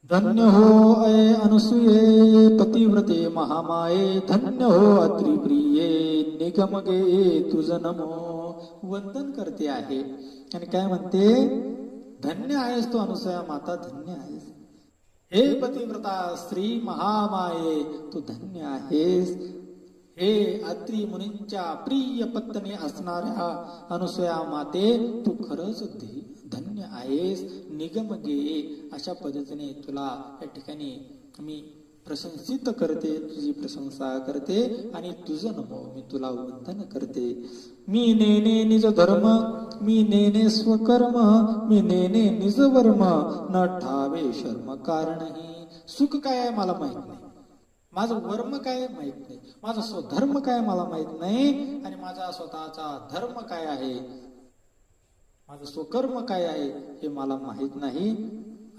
धन्य हो अय अनुसूये पतिव्रते महामाये, धन्य हो अत्रि प्रिये निगमगे तुझ नमो. वंदन करते आहे आणि काय म्हणते, धन्य आहेस तू अनुसूया माता, धन्य आहेस. हे पतिव्रता स्त्री महामाये, तू धन्य आहेस. हे अत्रि मुनींच्या प्रिय पत्नी असणाऱ्या अनुसूया माते, तू खरंच धन्य आहेस. निगमगे, अशा पद्धतीने तुला या ठिकाणी मी प्रशंसित करते, तुझी प्रशंसा करते आणि तुझं नमो, मी तुला वंदन करते. मी नेने निज धर्म, मी नेने स्वकर्म, मी नेने निज वर्म, न ठावे शर्म कारणही. सुख काय आहे मला माहित नाही, माझं वर्म काय माहित नाही, माझा स्वधर्म काय मला माहित नाही, आणि माझा स्वतःचा धर्म काय आहे, माझं स्वकर्म काय आहे हे मला माहित नाही.